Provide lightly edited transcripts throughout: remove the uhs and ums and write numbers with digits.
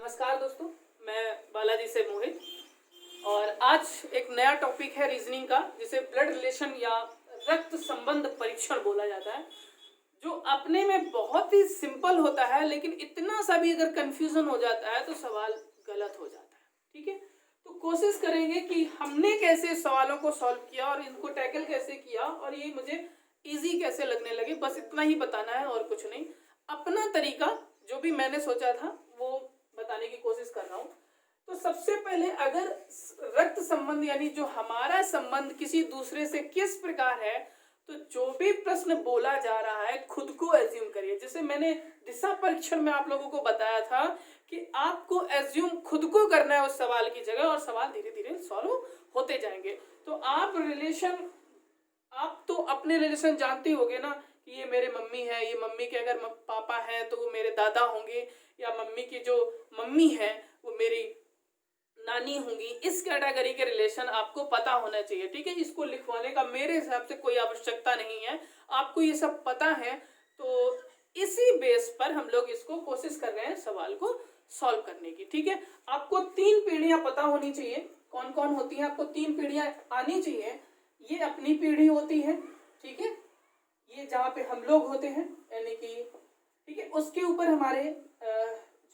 नमस्कार दोस्तों, मैं बालाजी से मोहित। और आज एक नया टॉपिक है रीजनिंग का, जिसे ब्लड रिलेशन या रक्त संबंध परीक्षण बोला जाता है, जो अपने में बहुत ही सिंपल होता है, लेकिन इतना सा भी अगर कंफ्यूजन हो जाता है तो सवाल गलत हो जाता है। ठीक है, तो कोशिश करेंगे कि हमने कैसे सवालों को सॉल्व किया और इनको टैकल कैसे किया और ये मुझे इजी कैसे लगने लगे, बस इतना ही बताना है और कुछ नहीं। अपना तरीका जो भी मैंने सोचा था वो बताने की कोशिश कर रहा हूँ। तो सबसे पहले अगर रक्त संबंध यानी जो हमारा संबंध किसी दूसरे से किस प्रकार है, तो जो भी प्रश्न बोला जा रहा है खुद को एज्यूम करिए। जैसे मैंने दिशा परीक्षण में आप लोगों को बताया था कि आपको एज्यूम खुद को करना है उस सवाल की जगह, और सवाल धीरे धीरे सॉल्व होते जाएंगे। तो आप तो अपने रिलेशन जानते होगे ना कि ये मेरे मम्मी है, ये मम्मी के अगर पापा हैं तो वो मेरे दादा होंगे, या मम्मी की जो मम्मी है वो मेरी नानी होंगी। इस कैटेगरी के रिलेशन आपको पता होना चाहिए। ठीक है, इसको लिखवाने का मेरे हिसाब से कोई आवश्यकता नहीं है, आपको ये सब पता है। तो इसी बेस पर हम लोग इसको कोशिश कर रहे हैं सवाल को सॉल्व करने की। ठीक है, आपको 3 पीढ़ियां पता होनी चाहिए। कौन कौन होती हैं, आपको 3 पीढ़ियां आनी चाहिए। ये अपनी पीढ़ी होती है, ठीक है, ये जहाँ पे हम लोग होते हैं यानी कि, ठीक है, उसके ऊपर हमारे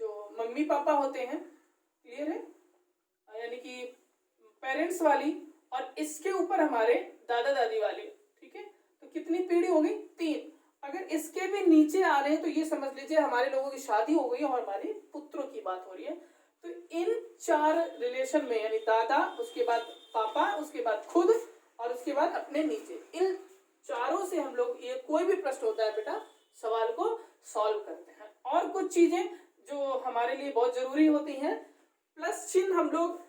जो मम्मी पापा होते हैं, क्लियर है, यानी कि पेरेंट्स वाली, और इसके ऊपर हमारे दादा दादी वाली। ठीक है, तो कितनी पीढ़ी होगी? 3। अगर इसके भी नीचे आ रहे हैं तो ये समझ लीजिए हमारे लोगों की शादी हो गई और हमारे पुत्रों की बात हो रही है। तो इन 4 रिलेशन में, यानी दादा, उसके बाद पापा, उसके बाद खुद, और उसके बाद अपने नीचे, इन चारों से हम लोग ये कोई भी प्रश्न होता है बेटा सवाल को सॉल्व करते हैं। और कुछ चीजें जो हमारे लिए बहुत जरूरी होती हैं, प्लस चिन्ह हम लोग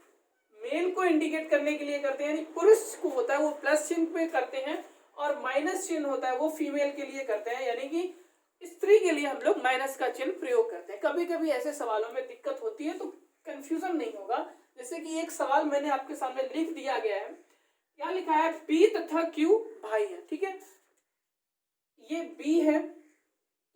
मेल को इंडिकेट करने के लिए करते हैं, यानी पुरुष को होता है वो प्लस चिन्ह पे करते हैं, और माइनस चिन्ह होता है वो फीमेल के लिए करते हैं, यानी कि स्त्री के लिए हम लोग माइनस का चिन्ह प्रयोग करते हैं। कभी कभी ऐसे सवालों में दिक्कत होती है तो कंफ्यूजन नहीं होगा। जैसे कि एक सवाल मैंने आपके सामने लिख दिया गया है, क्या लिखा है? बी तथा क्यू भाई है। ठीक है, ये बी है,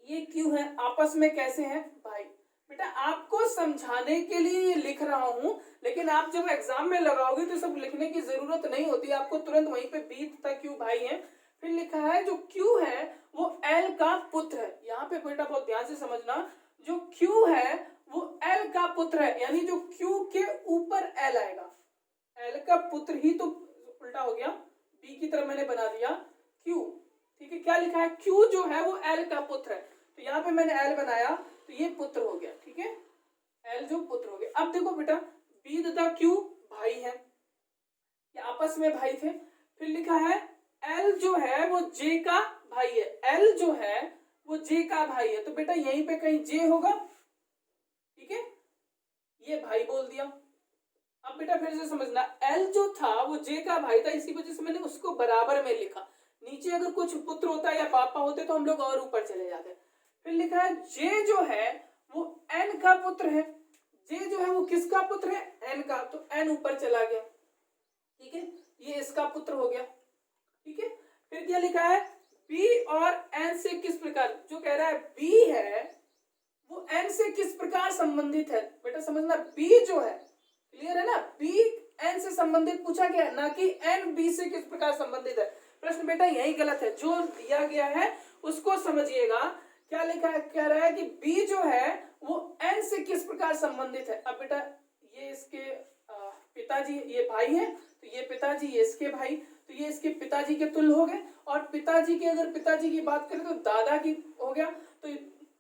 ये क्यू है, आपस में कैसे हैं? भाई। बेटा आपको समझाने के लिए ये लिख रहा हूं, लेकिन आप जब एग्जाम में लगाओगे तो सब लिखने की जरूरत नहीं होती, आपको तुरंत वहीं पे बी तथा क्यू भाई है। फिर लिखा है जो क्यू है वो एल का पुत्र है। यहाँ पे बेटा बहुत ध्यान से समझना, जो क्यू है वो एल का पुत्र है, यानी जो क्यू के ऊपर एल आएगा, एल का पुत्र ही तो उल्टा हो गया, बी की तरह मैंने बना दिया क्यू। ठीक है, क्या लिखा है? क्यू जो है वो एल का पुत्र है, तो यहाँ पे मैंने एल बनाया तो ये पुत्र हो गया। ठीक है, एल जो पुत्र हो गया। अब देखो बेटा, बी तथा क्यू भाई है, ये आपस में भाई थे। फिर लिखा है एल जो है वो जे का भाई है, एल जो है वो जे का भाई है, तो बेटा यहीं पे कहीं जे होगा। ठीक है, ये भाई बोल दिया। अब बेटा फिर से समझना, एल जो था वो जे का भाई था, इसी वजह से मैंने उसको बराबर में लिखा। नीचे अगर कुछ पुत्र होता या पापा होते तो हम लोग और ऊपर चले जाते। फिर लिखा है जे जो है वो एन का पुत्र है, जे जो है वो किसका पुत्र है? एन का, तो एन ऊपर चला गया। ठीक है, ये इसका पुत्र हो गया। ठीक है, फिर क्या लिखा है? बी और एन से किस प्रकार, जो कह रहा है बी है वो एन से किस प्रकार संबंधित है? बेटा समझना, बी जो है, क्लियर है ना, बी एन से संबंधित पूछा गया है, ना कि एन बी से किस प्रकार संबंधित है। प्रश्न बेटा यही गलत है, जो दिया गया है उसको समझिएगा। क्या लिखा है? कह रहा है कि बी जो है वो एन से किस प्रकार संबंधित है। अब बेटा ये इसके पिताजी, ये भाई है तो ये पिताजी, ये इसके भाई, तो ये इसके पिताजी के तुल्य हो गए। और पिताजी के, अगर पिताजी की बात करें तो दादा की हो गया, तो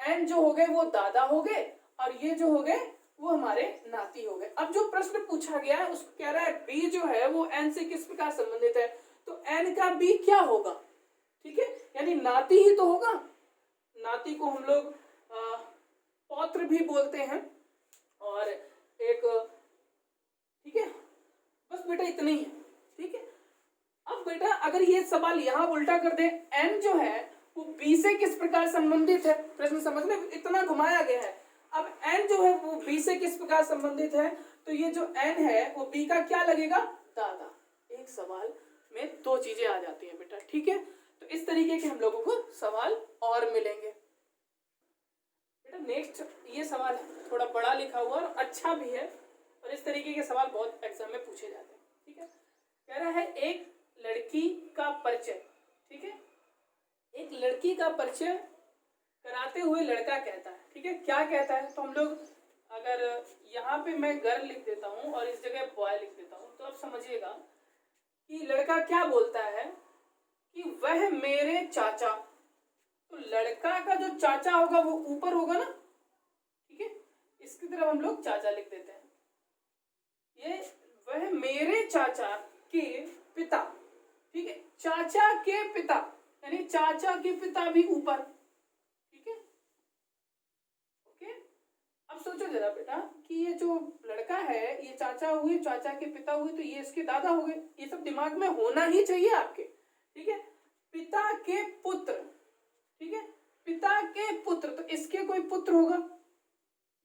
एन जो हो गए वो दादा हो गए, और ये जो हो गए वो हमारे नाती हो गए। अब जो प्रश्न पूछा गया है उसको कह रहा है बी जो है वो एन से किस प्रकार संबंधित है, तो एन का बी क्या होगा? ठीक है, यानी नाती ही तो होगा। नाती को हम लोग पौत्र भी बोलते हैं, और एक, ठीक है, बस बेटा इतना ही है। ठीक है, अब बेटा अगर ये सवाल यहां उल्टा कर दे, एन जो है वो बी से किस प्रकार संबंधित है, प्रश्न समझ में इतना घुमाया गया है। अब एन जो है वो बी से किस प्रकार संबंधित है, तो ये जो एन है वो बी का क्या लगेगा? दादा। एक सवाल में 2 चीजें आ जाती हैं बेटा। ठीक है, तो इस तरीके के हम लोगों को सवाल और मिलेंगे। बेटा नेक्स्ट ये सवाल थोड़ा बड़ा लिखा हुआ और अच्छा भी है, और इस तरीके के सवाल बहुत एग्जाम में पूछे जाते हैं। ठीक है, कह रहा है एक लड़की का परिचय। ठीक है, एक लड़की का परिचय कराते हुए लड़का कहता है। ठीक है, क्या कहता है? तो हम लोग अगर यहाँ पे मैं गर्ल लिख देता हूँ और इस जगह बॉय लिख देता हूँ, तो आप समझिएगा कि लड़का क्या बोलता है कि वह मेरे चाचा। तो लड़का का जो चाचा होगा वो ऊपर होगा ना। ठीक है, इसकी तरफ हम लोग चाचा लिख देते हैं। ये वह मेरे चाचा के पिता। ठीक है, चाचा के पिता यानी चाचा के पिता भी ऊपर। ठीक है, ओके। अब सोचो जरा बेटा कि ये जो लड़का है ये चाचा हुए, चाचा के पिता हुए, तो ये इसके दादा हो गए। ये सब दिमाग में होना ही चाहिए आपके। ठीक है, पिता के पुत्र। ठीक है, पिता के पुत्र, तो इसके कोई पुत्र होगा।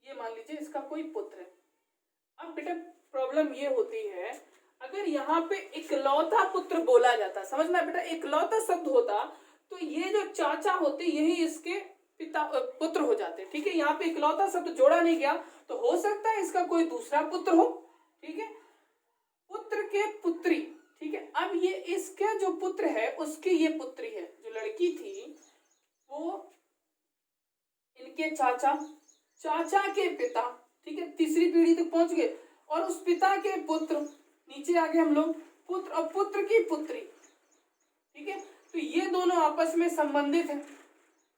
ये मान लीजिए इसका कोई पुत्र है। अब बेटा प्रॉब्लम ये होती है, अगर यहाँ पे इकलौता पुत्र बोला जाता, समझना बेटा, इकलौता शब्द होता तो ये जो चाचा होते यही इसके पिता पुत्र हो जाते। ठीक है, यहाँ पे इकलौता शब्द जोड़ा नहीं गया, तो हो सकता है इसका कोई दूसरा पुत्र हो। ठीक है, पुत्र के पुत्री। ठीक है, अब ये इसका जो पुत्र है उसकी ये पुत्री है, जो लड़की थी वो इनके चाचा, चाचा के पिता। ठीक है, तीसरी पीढ़ी तक पहुंच गए, और उस पिता के पुत्र, नीचे आ गए हम लोग, पुत्र और पुत्र की पुत्री। ठीक है, तो ये दोनों आपस में संबंधित हैं।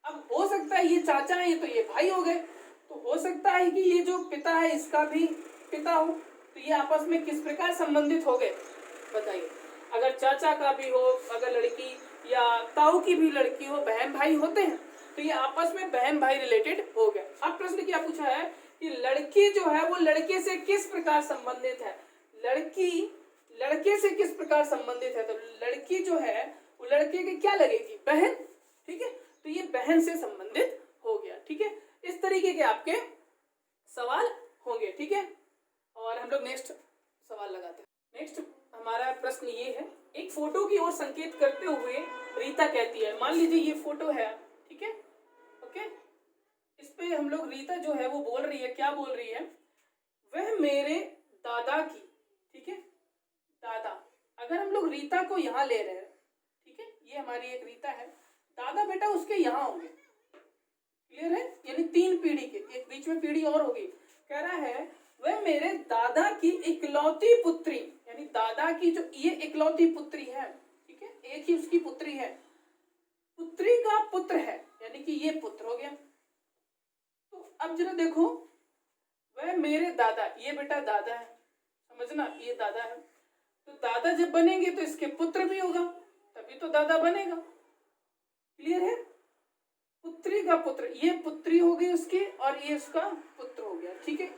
अब हो सकता है ये चाचा है, ये तो ये भाई हो गए, तो हो सकता है कि ये जो पिता है इसका भी पिता हो। तो ये आपस में किस प्रकार संबंधित हो गए बताइए? अगर चाचा का भी हो, अगर लड़की या ताऊ की भी लड़की हो, बहन भाई होते हैं, तो ये आपस में बहन भाई रिलेटेड हो गए। अब प्रश्न क्या पूछा है कि लड़की जो है वो लड़के से किस प्रकार संबंधित है? लड़की लड़के से किस प्रकार संबंधित है? तो लड़की जो है वो लड़के की क्या लगेगी? बहन। ठीक है, तो ये बहन से संबंधित हो गया। ठीक है, इस तरीके के आपके सवाल होंगे। ठीक है, और हम लोग नेक्स्ट सवाल लगाते हैं। नेक्स्ट हमारा प्रश्न ये है, एक फोटो की ओर संकेत करते हुए रीता कहती है। मान लीजिए ये फोटो है। ठीक है, ओके, इस पे हम लोग रीता जो है वो बोल रही है, क्या बोल रही है? वह मेरे दादा की। ठीक है, दादा, अगर हम लोग रीता को यहाँ ले रहे हैं, ठीक है, ये हमारी एक रीता है, दादा बेटा उसके यहाँ होंगे। क्लियर है? यानी 3 पीढ़ी के, एक बीच में पीढ़ी और होगी। कह रहा है वह मेरे दादा की इकलौती पुत्री, यानी दादा की जो ये इकलौती पुत्री है। ठीक है, एक ही उसकी पुत्री है, पुत्री का पुत्र है, यानी कि ये पुत्र हो गया। तो अब जरा देखो, वह मेरे दादा, ये बेटा दादा है, समझना, ये दादा है। तो दादा जब बनेंगे तो इसके पुत्र भी होगा, तभी तो दादा बनेगा। क्लियर है? पुत्री का पुत्र, ये पुत्री हो गई उसकी और ये उसका पुत्र हो गया। ठीक है,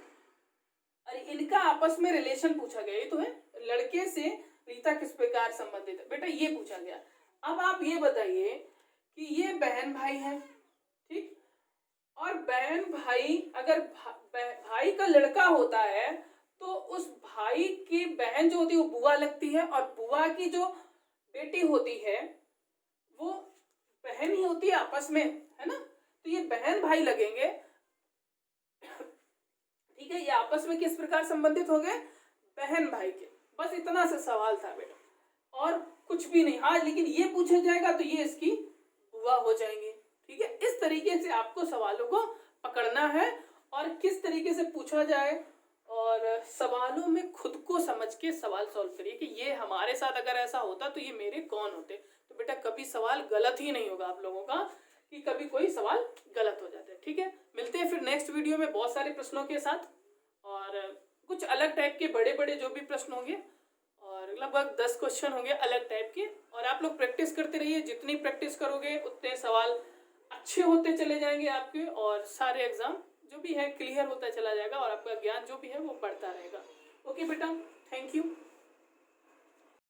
और इनका आपस में रिलेशन पूछा गया, ये तो है लड़के से रीता किस प्रकार संबंधित है, बेटा ये पूछा गया। अब आप ये बताइए कि ये बहन भाई हैं। ठीक, और बहन भाई, अगर भाई का लड़का होता है तो उस भाई की बहन जो होती है वो बुआ लगती है, और बुआ की जो बेटी होती है वो बहन ही होती है आपस में, है ना? तो ये बहन भाई लगेंगे। ठीक है, ये आपस में किस प्रकार संबंधित हो गए? बहन भाई के। बस इतना सा सवाल था बेटा, और कुछ भी नहीं। हाँ, लेकिन ये पूछा जाएगा तो ये इसकी बुआ हो जाएंगे। ठीक है, इस तरीके से आपको सवालों को पकड़ना है और किस तरीके से पूछा जाए, और सवालों में खुद को समझ के सवाल सॉल्व करिए कि ये हमारे साथ अगर ऐसा होता तो ये मेरे कौन होते। तो बेटा कभी सवाल गलत ही नहीं होगा आप लोगों का, कि कभी कोई सवाल गलत हो जाता है। ठीक है, मिलते हैं फिर नेक्स्ट वीडियो में बहुत सारे प्रश्नों के साथ, और कुछ अलग टाइप के बड़े बड़े जो भी प्रश्न होंगे, और लगभग 10 क्वेश्चन होंगे अलग टाइप के। और आप लोग प्रैक्टिस करते रहिए, जितनी प्रैक्टिस करोगे उतने सवाल अच्छे होते चले जाएंगे आपके, और सारे एग्जाम जो भी है क्लियर होता चला जाएगा, और आपका ज्ञान जो भी है वो बढ़ता रहेगा। ओके बेटा, थैंक यू।